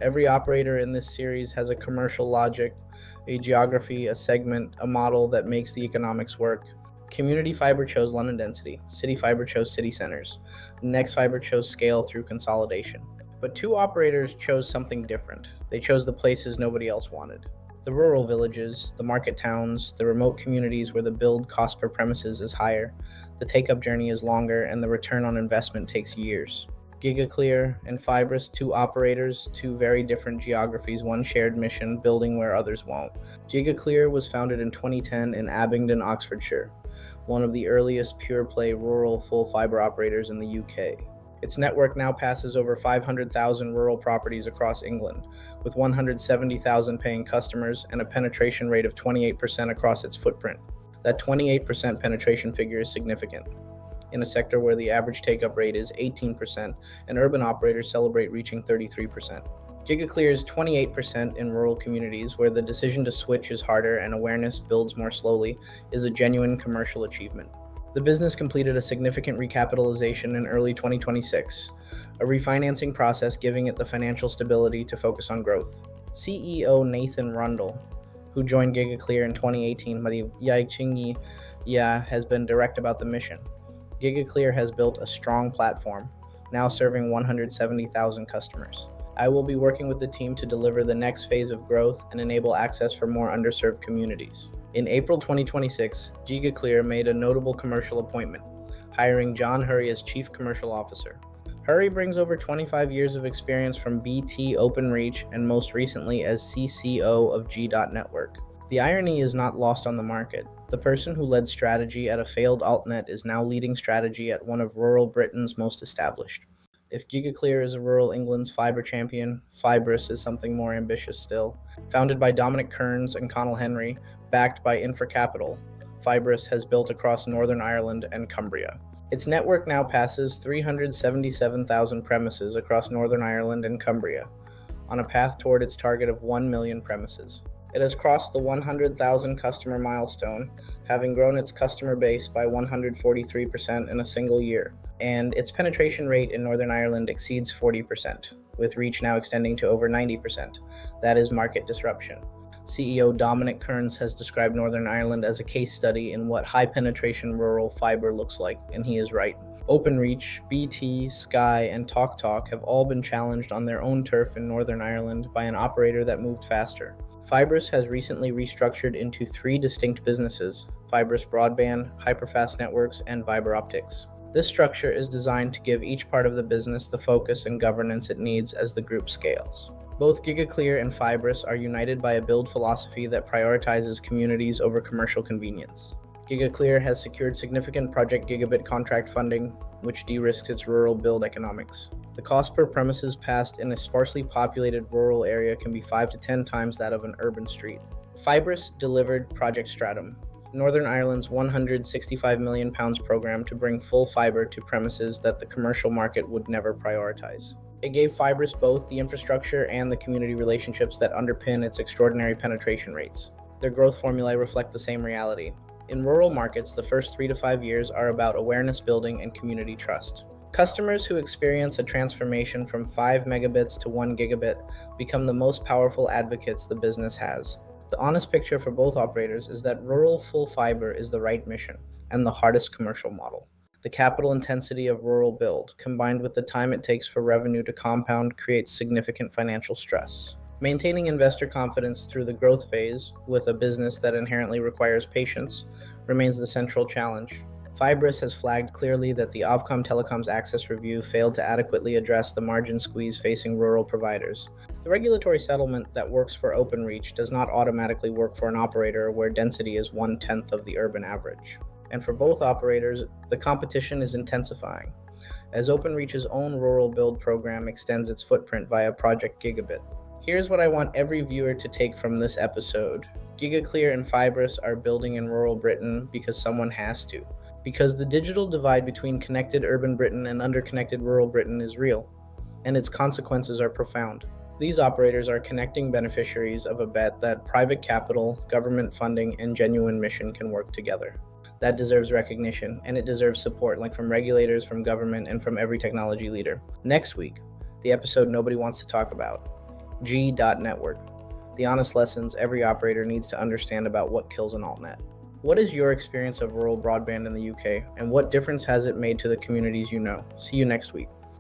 Every operator in this series has a commercial logic, a geography, a segment, a model that makes the economics work. Community fiber chose London density, city fiber chose city centers, Next fiber chose scale through consolidation. But two operators chose something different. They chose the places nobody else wanted. The rural villages, the market towns, the remote communities where the build cost per premises is higher, the take-up journey is longer, and the return on investment takes years. Gigaclear and Fibrus, two operators, two very different geographies, one shared mission, building where others won't. Gigaclear was founded in 2010 in Abingdon, Oxfordshire, one of the earliest pure-play rural full fiber operators in the UK. Its network now passes over 500,000 rural properties across England, with 170,000 paying customers and a penetration rate of 28% across its footprint. That 28% penetration figure is significant in a sector where the average take-up rate is 18%, and urban operators celebrate reaching 33%. Gigaclear is 28% in rural communities where the decision to switch is harder and awareness builds more slowly, is a genuine commercial achievement. The business completed a significant recapitalization in early 2026, a refinancing process giving it the financial stability to focus on growth. CEO Nathan Rundle, who joined Gigaclear in 2018, has been direct about the mission. Gigaclear has built a strong platform, now serving 170,000 customers. I will be working with the team to deliver the next phase of growth and enable access for more underserved communities. In April 2026, Gigaclear made a notable commercial appointment, hiring John Hurry as Chief Commercial Officer. Hurry brings over 25 years of experience from BT Openreach and most recently as CCO of G.Network. The irony is not lost on the market. The person who led strategy at a failed altnet is now leading strategy at one of rural Britain's most established. If Gigaclear is a rural England's fiber champion, Fibrus is something more ambitious still. Founded by Dominic Kearns and Connell Henry, backed by Infra Capital, Fibrus has built across Northern Ireland and Cumbria. Its network now passes 377,000 premises across Northern Ireland and Cumbria, on a path toward its target of 1 million premises. It has crossed the 100,000 customer milestone, having grown its customer base by 143% in a single year, and its penetration rate in Northern Ireland exceeds 40%, with reach now extending to over 90%. That is market disruption. CEO Dominic Kearns has described Northern Ireland as a case study in what high-penetration rural fiber looks like, and he is right. Openreach, BT, Sky, and TalkTalk have all been challenged on their own turf in Northern Ireland by an operator that moved faster. Fibrus has recently restructured into 3 distinct businesses: Fibrus Broadband, Hyperfast Networks, and Fiber Optics. This structure is designed to give each part of the business the focus and governance it needs as the group scales. Both Gigaclear and Fibrus are united by a build philosophy that prioritizes communities over commercial convenience. Gigaclear has secured significant Project Gigabit contract funding, which de-risks its rural build economics. The cost per premises passed in a sparsely populated rural area can be 5 to 10 times that of an urban street. Fibrus delivered Project Stratum, Northern Ireland's £165 million program to bring full fiber to premises that the commercial market would never prioritize. It gave Fibrus both the infrastructure and the community relationships that underpin its extraordinary penetration rates. Their growth formulae reflect the same reality. In rural markets, the first 3 to 5 years are about awareness building and community trust. Customers who experience a transformation from 5 megabits to 1 gigabit become the most powerful advocates the business has. The honest picture for both operators is that rural full fiber is the right mission and the hardest commercial model. The capital intensity of rural build, combined with the time it takes for revenue to compound, creates significant financial stress. Maintaining investor confidence through the growth phase, with a business that inherently requires patience, remains the central challenge. Fibrus has flagged clearly that the Ofcom Telecoms Access Review failed to adequately address the margin squeeze facing rural providers. The regulatory settlement that works for Openreach does not automatically work for an operator where density is 1/10 of the urban average. And for both operators, the competition is intensifying, as Openreach's own rural build program extends its footprint via Project Gigabit. Here's what I want every viewer to take from this episode. Gigaclear and Fibrus are building in rural Britain because someone has to. Because the digital divide between connected urban Britain and underconnected rural Britain is real, and its consequences are profound. These operators are connecting beneficiaries of a bet that private capital, government funding, and genuine mission can work together. That deserves recognition, and it deserves support, like from regulators, from government, and from every technology leader. Next week, the episode nobody wants to talk about. G.network. The honest lessons every operator needs to understand about what kills an altnet. What is your experience of rural broadband in the UK, and what difference has it made to the communities you know? See you next week.